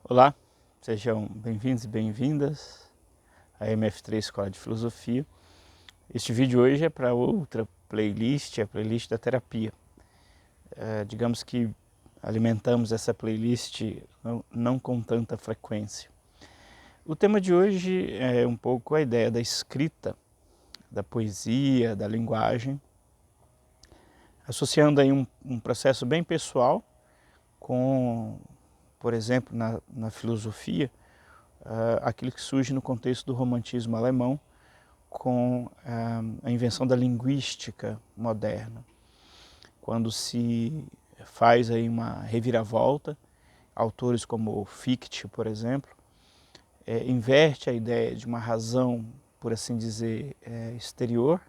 Olá, sejam bem-vindos e bem-vindas à MF3 Escola de Filosofia. Este vídeo hoje é para outra playlist, a playlist da terapia. Digamos que alimentamos essa playlist não com tanta frequência. O tema de hoje é um pouco a ideia da escrita, da poesia, da linguagem, associando aí um processo bem pessoal com, por exemplo, na filosofia, aquilo que surge no contexto do romantismo alemão com a invenção da linguística moderna, quando se faz aí uma reviravolta, autores como Fichte, por exemplo, inverte a ideia de uma razão, por assim dizer, exterior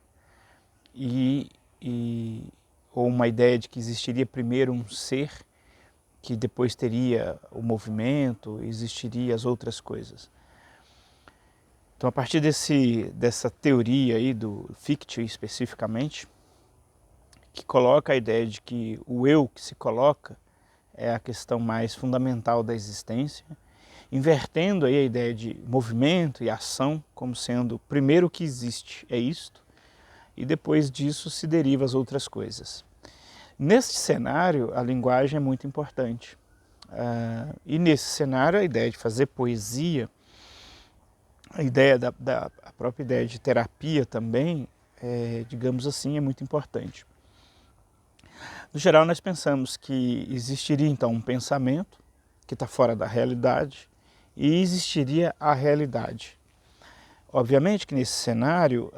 ou uma ideia de que existiria primeiro um ser que depois teria o movimento, existiria as outras coisas. Então, a partir dessa teoria aí do Fichte especificamente, que coloca a ideia de que o eu que se coloca é a questão mais fundamental da existência, invertendo aí a ideia de movimento e ação como sendo primeiro o que existe, é isto, e depois disso se deriva as outras coisas. Neste cenário, a linguagem é muito importante. E nesse cenário, a ideia de fazer poesia, a própria ideia de terapia também, digamos assim, é muito importante. No geral, nós pensamos que existiria então um pensamento que está fora da realidade e existiria a realidade. Obviamente que nesse cenário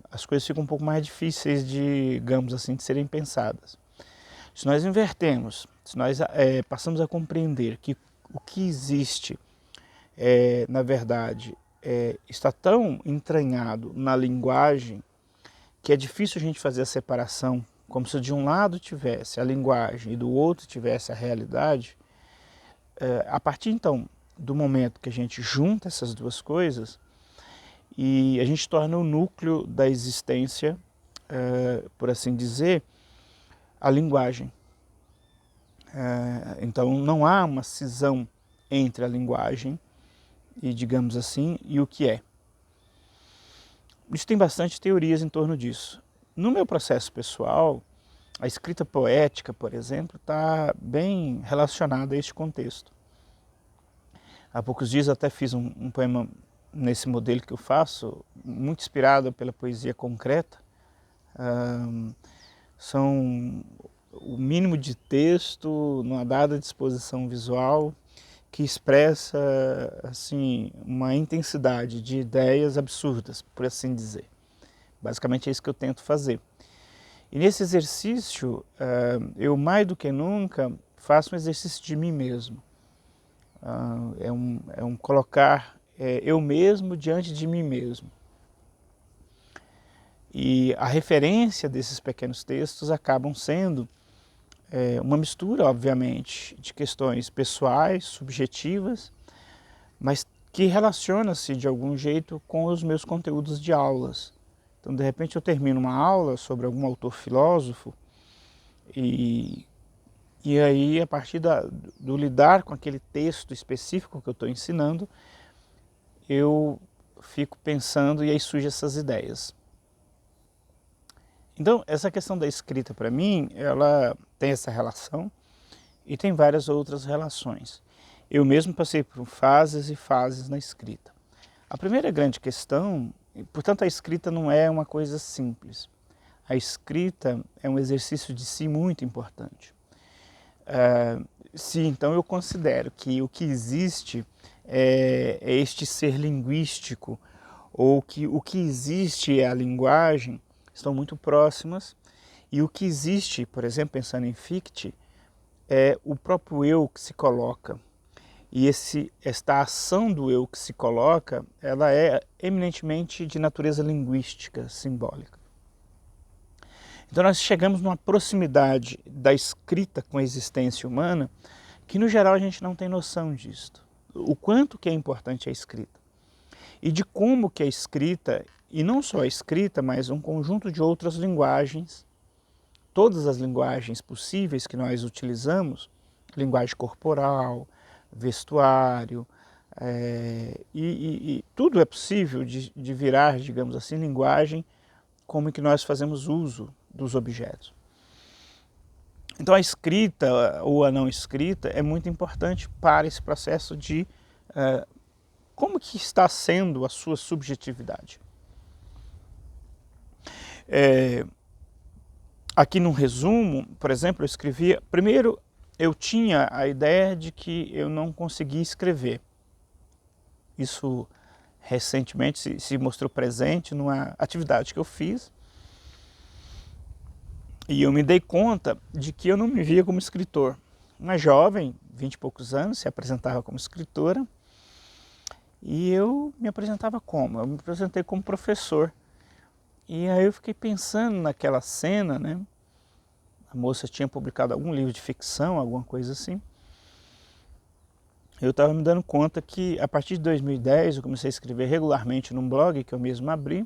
as coisas ficam um pouco mais difíceis digamos assim, de serem pensadas. Se nós invertemos, se nós passamos a compreender que o que existe, na verdade, está tão entranhado na linguagem que é difícil a gente fazer a separação, como se de um lado tivesse a linguagem e do outro tivesse a realidade, a partir então do momento que a gente junta essas duas coisas e a gente torna o núcleo da existência, por assim dizer, a linguagem. Então não há uma cisão entre a linguagem e, digamos assim, e o que é. Isso tem bastante teorias em torno disso. No meu processo pessoal, a escrita poética, por exemplo, está bem relacionada a este contexto. Há poucos dias até fiz um poema nesse modelo que eu faço, muito inspirado pela poesia concreta. São o mínimo de texto numa dada disposição visual que expressa assim uma intensidade de ideias absurdas, por assim dizer. Basicamente é isso que eu tento fazer. E nesse exercício, eu mais do que nunca faço um exercício de mim mesmo. É um colocar eu mesmo diante de mim mesmo. E a referência desses pequenos textos acabam sendo uma mistura, obviamente, de questões pessoais, subjetivas, mas que relaciona-se de algum jeito com os meus conteúdos de aulas. Então, de repente, eu termino uma aula sobre algum autor filósofo e aí, a partir do lidar com aquele texto específico que eu estou ensinando, eu fico pensando e aí surgem essas ideias. Então, essa questão da escrita, para mim, ela tem essa relação e tem várias outras relações. Eu mesmo passei por fases e fases na escrita. A primeira grande questão, portanto, a escrita não é uma coisa simples. A escrita é um exercício de si muito importante. Se então eu considero que o que existe é este ser linguístico, ou que o que existe é a linguagem, estão muito próximas, e o que existe, por exemplo, pensando em Fichte, é o próprio eu que se coloca. E esta ação do eu que se coloca, ela é eminentemente de natureza linguística, simbólica. Então nós chegamos numa proximidade da escrita com a existência humana que no geral a gente não tem noção disto. O quanto que é importante a escrita. E de como que a escrita, e não só a escrita, mas um conjunto de outras linguagens, todas as linguagens possíveis que nós utilizamos, linguagem corporal, vestuário, e tudo é possível de virar, digamos assim, linguagem como que nós fazemos uso dos objetos. Então a escrita ou a não escrita é muito importante para esse processo de como que está sendo a sua subjetividade. Aqui num resumo, por exemplo, eu escrevia... Primeiro, eu tinha a ideia de que eu não conseguia escrever. Isso recentemente se mostrou presente numa atividade que eu fiz. E eu me dei conta de que eu não me via como escritor. Uma jovem, 20 e poucos anos, se apresentava como escritora. E eu me apresentava como? Eu me apresentei como professor. E aí eu fiquei pensando naquela cena, né? A moça tinha publicado algum livro de ficção, alguma coisa assim. Eu estava me dando conta que a partir de 2010 eu comecei a escrever regularmente num blog que eu mesmo abri.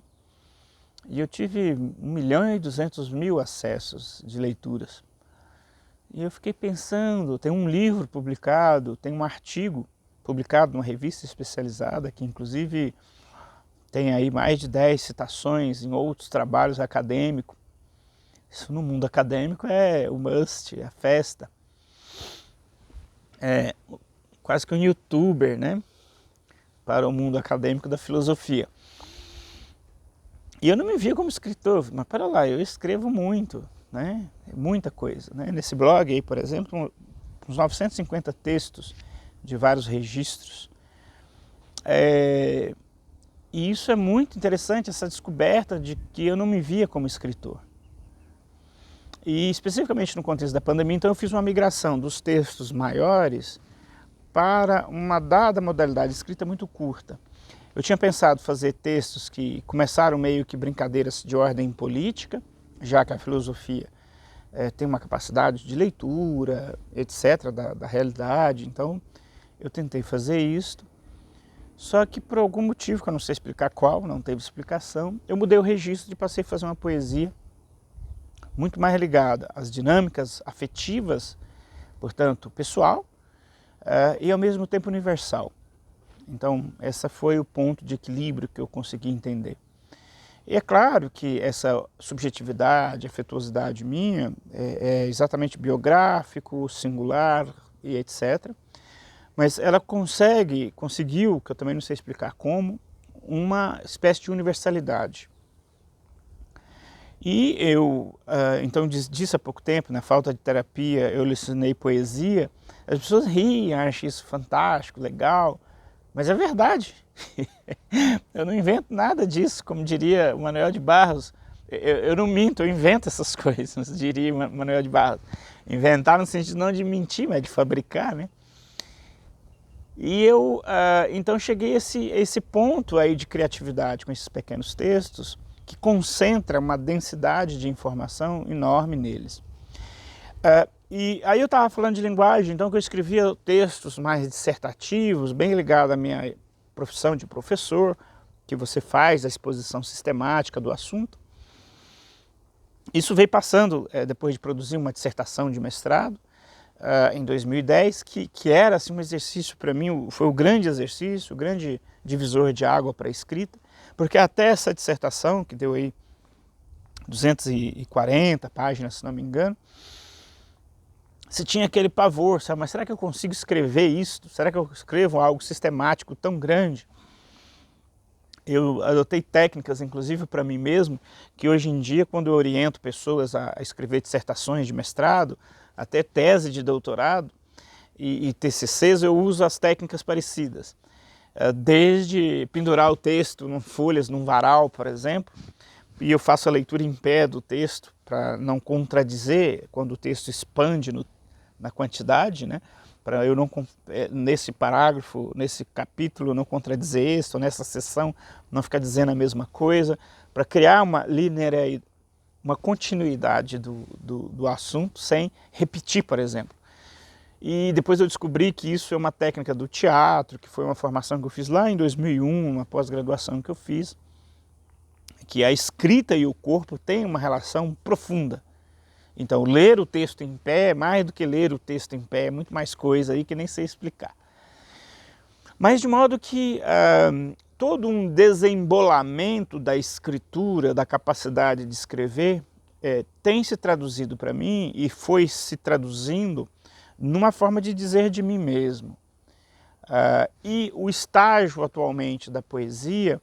E eu tive 1.200.000 acessos de leituras. E eu fiquei pensando, tem um livro publicado, tem um artigo publicado numa revista especializada, que inclusive tem aí mais de 10 citações em outros trabalhos acadêmicos. Isso no mundo acadêmico é o must, é a festa. É quase que um youtuber, né? Para o mundo acadêmico da filosofia. E eu não me via como escritor, mas para lá, eu escrevo muito, né? Muita coisa, né? Nesse blog aí, por exemplo, uns 950 textos de vários registros. E isso é muito interessante, essa descoberta de que eu não me via como escritor. E especificamente no contexto da pandemia, então eu fiz uma migração dos textos maiores para uma dada modalidade de escrita muito curta. Eu tinha pensado fazer textos que começaram meio que brincadeiras de ordem política, já que a filosofia tem uma capacidade de leitura, etc., da realidade. Então eu tentei fazer isso, só que por algum motivo, que eu não sei explicar qual, não teve explicação, eu mudei o registro e passei a fazer uma poesia muito mais ligada às dinâmicas afetivas, portanto pessoal, e ao mesmo tempo universal. Então, esse foi o ponto de equilíbrio que eu consegui entender. E é claro que essa subjetividade, afetuosidade minha é exatamente biográfico, singular e etc. Mas ela conseguiu, que eu também não sei explicar como, uma espécie de universalidade. E eu, então, disse há pouco tempo, na falta de terapia, eu lecionei poesia, as pessoas riem, acham isso fantástico, legal. Mas é verdade, eu não invento nada disso, como diria o Manuel de Barros. Eu não minto, eu invento essas coisas, diria o Manuel de Barros. Inventar no sentido não de mentir, mas de fabricar, né? E eu, então, cheguei a esse ponto aí de criatividade com esses pequenos textos, que concentra uma densidade de informação enorme neles. E aí eu estava falando de linguagem, então que eu escrevia textos mais dissertativos, bem ligados à minha profissão de professor, que você faz a exposição sistemática do assunto. Isso veio passando depois de produzir uma dissertação de mestrado, em 2010, que era assim, um exercício para mim, foi o grande exercício, o grande divisor de água para a escrita, porque até essa dissertação, que deu aí 240 páginas, se não me engano, você tinha aquele pavor, sabe? Mas será que eu consigo escrever isso? Será que eu escrevo algo sistemático tão grande? Eu adotei técnicas, inclusive para mim mesmo, que hoje em dia, quando eu oriento pessoas a escrever dissertações de mestrado, até tese de doutorado e TCCs, eu uso as técnicas parecidas. Desde pendurar o texto em folhas, num varal, por exemplo, e eu faço a leitura em pé do texto para não contradizer quando o texto expande na quantidade, né? Para eu não, nesse parágrafo, nesse capítulo, não contradizer esse, ou nessa seção, não ficar dizendo a mesma coisa, para criar uma linearidade, uma continuidade do assunto, sem repetir, por exemplo. E depois eu descobri que isso é uma técnica do teatro, que foi uma formação que eu fiz lá em 2001, uma pós-graduação que eu fiz, que a escrita e o corpo têm uma relação profunda. Então, ler o texto em pé é mais do que ler o texto em pé, é muito mais coisa aí que nem sei explicar. Mas de modo que todo um desembolamento da escritura, da capacidade de escrever, tem se traduzido para mim e foi se traduzindo numa forma de dizer de mim mesmo. E o estágio atualmente da poesia,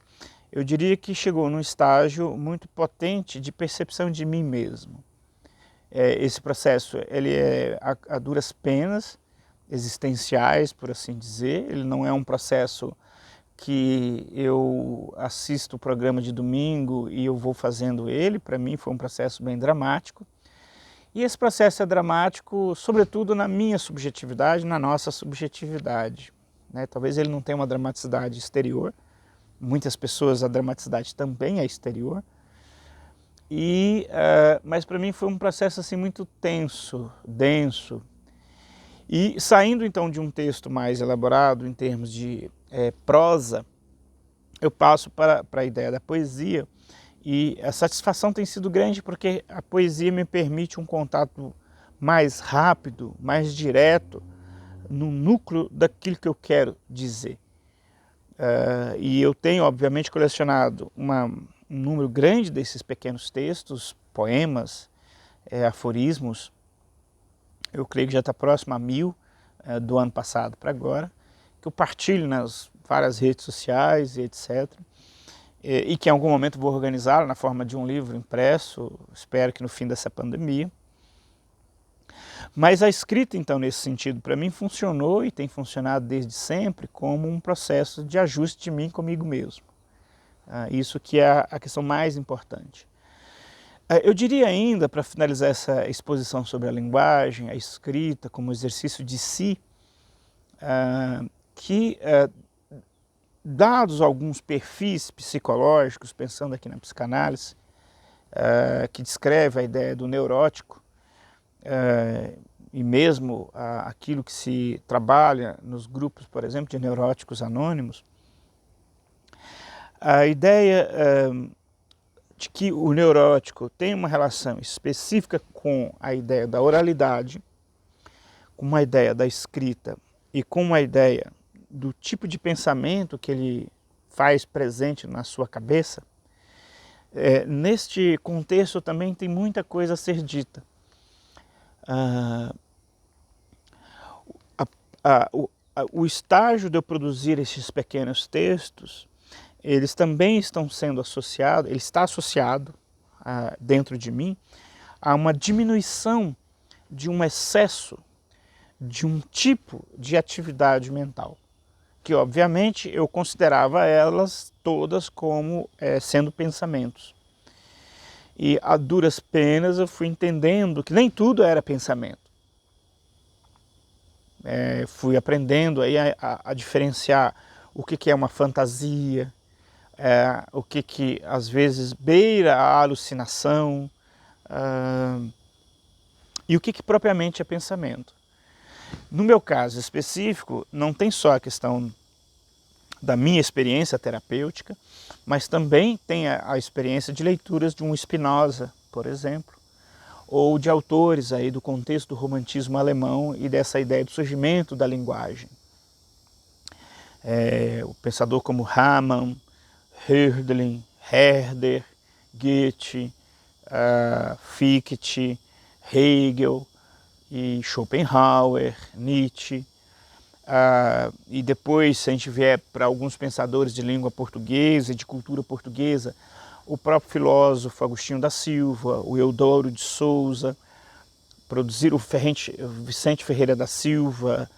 eu diria que chegou num estágio muito potente de percepção de mim mesmo. Esse processo ele é a duras penas, existenciais, por assim dizer. Ele não é um processo que eu assisto o programa de domingo e eu vou fazendo ele. Para mim foi um processo bem dramático. E esse processo é dramático, sobretudo na minha subjetividade, na nossa subjetividade, né? Talvez ele não tenha uma dramaticidade exterior. Muitas pessoas a dramaticidade também é exterior. Mas para mim foi um processo assim muito tenso, denso. E saindo então de um texto mais elaborado em termos de prosa, eu passo para a ideia da poesia, e a satisfação tem sido grande porque a poesia me permite um contato mais rápido, mais direto, no núcleo daquilo que eu quero dizer. E eu tenho, obviamente, colecionado um número grande desses pequenos textos, poemas, aforismos. Eu creio que já está próximo a 1000 do ano passado para agora, que eu partilho nas várias redes sociais e etc. E que em algum momento vou organizar na forma de um livro impresso, espero que no fim dessa pandemia. Mas a escrita, então, nesse sentido, para mim funcionou e tem funcionado desde sempre como um processo de ajuste de mim comigo mesmo. Isso que é a questão mais importante. Eu diria ainda, para finalizar essa exposição sobre a linguagem, a escrita como exercício de si, que dados alguns perfis psicológicos, pensando aqui na psicanálise, que descreve a ideia do neurótico, e mesmo aquilo que se trabalha nos grupos, por exemplo, de neuróticos anônimos, a ideia de que o neurótico tem uma relação específica com a ideia da oralidade, com uma ideia da escrita e com uma ideia do tipo de pensamento que ele faz presente na sua cabeça, neste contexto também tem muita coisa a ser dita. O estágio de eu produzir esses pequenos textos, eles também estão sendo associados, ele está associado dentro de mim a uma diminuição de um excesso de um tipo de atividade mental, que obviamente eu considerava elas todas como sendo pensamentos. E a duras penas eu fui entendendo que nem tudo era pensamento. Fui aprendendo aí a diferenciar o que é uma fantasia, o que às vezes beira a alucinação, e o que propriamente é pensamento. No meu caso específico, não tem só a questão da minha experiência terapêutica, mas também tem a experiência de leituras de um Spinoza, por exemplo, ou de autores aí do contexto do romantismo alemão e dessa ideia do surgimento da linguagem. O pensador como Hamann, Hölderlin, Herder, Goethe, Fichte, Hegel e Schopenhauer, Nietzsche. E depois, se a gente vier para alguns pensadores de língua portuguesa e de cultura portuguesa, o próprio filósofo Agostinho da Silva, o Eudoro de Souza, produzir o Vicente Ferreira da Silva.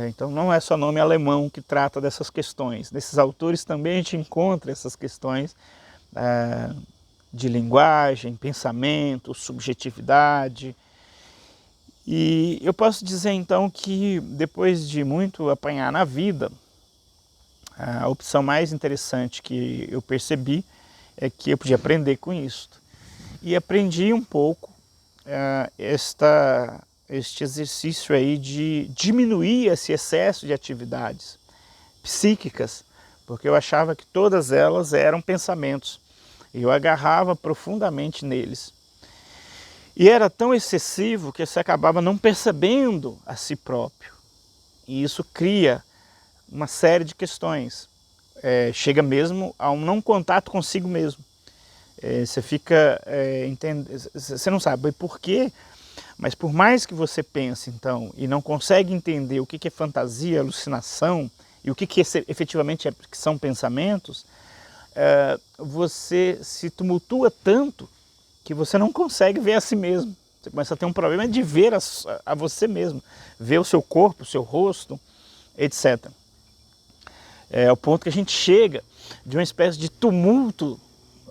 Então não é só nome alemão que trata dessas questões. Nesses autores também a gente encontra essas questões de linguagem, pensamento, subjetividade. E eu posso dizer então que depois de muito apanhar na vida, a opção mais interessante que eu percebi é que eu podia aprender com isso. E aprendi um pouco este exercício aí de diminuir esse excesso de atividades psíquicas, porque eu achava que todas elas eram pensamentos, e eu agarrava profundamente neles. E era tão excessivo que você acabava não percebendo a si próprio. E isso cria uma série de questões. Chega mesmo a um não contato consigo mesmo. Você fica você não sabe por quê, mas por mais que você pense então e não consegue entender o que é fantasia, alucinação e o que efetivamente que são pensamentos, você se tumultua tanto que você não consegue ver a si mesmo. Você começa a ter um problema de ver a você mesmo, ver o seu corpo, o seu rosto, etc. É o ponto que a gente chega de uma espécie de tumulto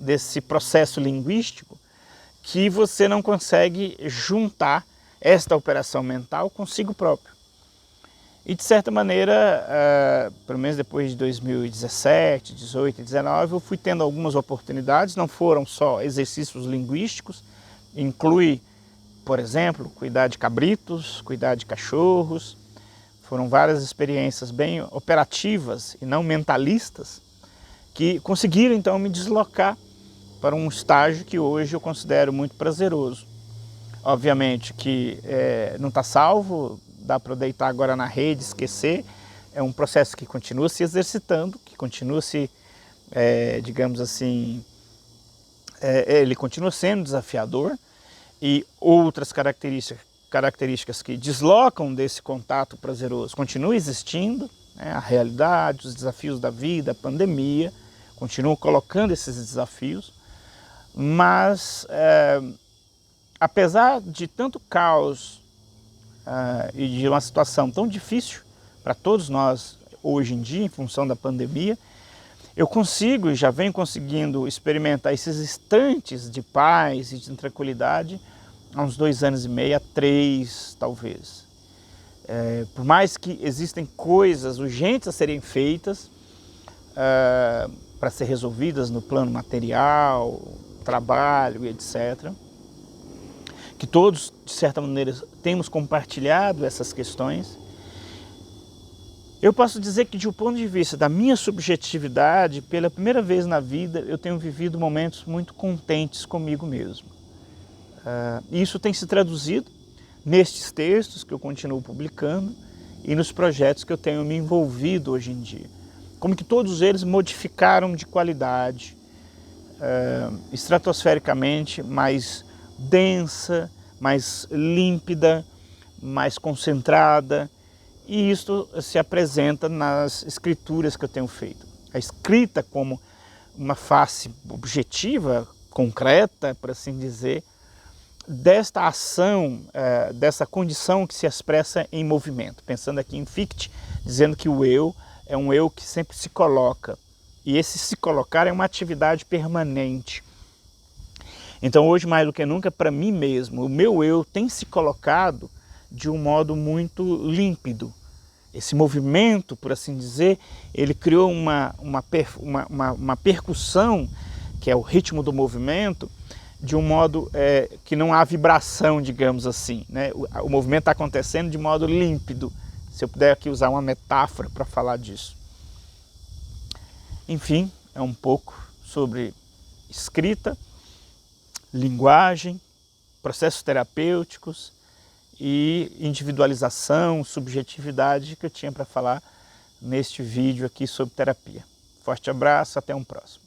desse processo linguístico que você não consegue juntar esta operação mental consigo próprio. E de certa maneira, pelo menos depois de 2017, 18 e 19, eu fui tendo algumas oportunidades, não foram só exercícios linguísticos, inclui, por exemplo, cuidar de cabritos, cuidar de cachorros. Foram várias experiências bem operativas e não mentalistas que conseguiram então me deslocar para um estágio que hoje eu considero muito prazeroso. Obviamente que não está salvo, dá para deitar agora na rede, esquecer. É um processo que continua se exercitando, que continua se, digamos assim, ele continua sendo desafiador, e outras características que deslocam desse contato prazeroso continuam existindo, né? A realidade, os desafios da vida, a pandemia, continuam colocando esses desafios, mas apesar de tanto caos e de uma situação tão difícil para todos nós hoje em dia, em função da pandemia, eu consigo e já venho conseguindo experimentar esses instantes de paz e de tranquilidade há uns 2 anos e meio, 3 talvez. Por mais que existem coisas urgentes a serem feitas para ser resolvidas no plano material, trabalho e etc., que todos, de certa maneira, temos compartilhado essas questões, eu posso dizer que, de um ponto de vista da minha subjetividade, pela primeira vez na vida, eu tenho vivido momentos muito contentes comigo mesmo. Isso tem se traduzido nestes textos que eu continuo publicando e nos projetos que eu tenho me envolvido hoje em dia. Como que todos eles modificaram de qualidade, estratosfericamente mais densa, mais límpida, mais concentrada, e isso se apresenta nas escrituras que eu tenho feito. A escrita como uma face objetiva, concreta, por assim dizer, desta ação, dessa condição que se expressa em movimento. Pensando aqui em Fichte, dizendo que o eu é um eu que sempre se coloca, e esse se colocar é uma atividade permanente. Então hoje, mais do que nunca, para mim mesmo, o meu eu tem se colocado de um modo muito límpido. Esse movimento, por assim dizer, ele criou uma percussão, que é o ritmo do movimento, de um modo que não há vibração, digamos assim, né? O movimento está acontecendo de modo límpido, se eu puder aqui usar uma metáfora para falar disso. Enfim, é um pouco sobre escrita, linguagem, processos terapêuticos e individualização, subjetividade que eu tinha para falar neste vídeo aqui sobre terapia. Forte abraço, até um próximo.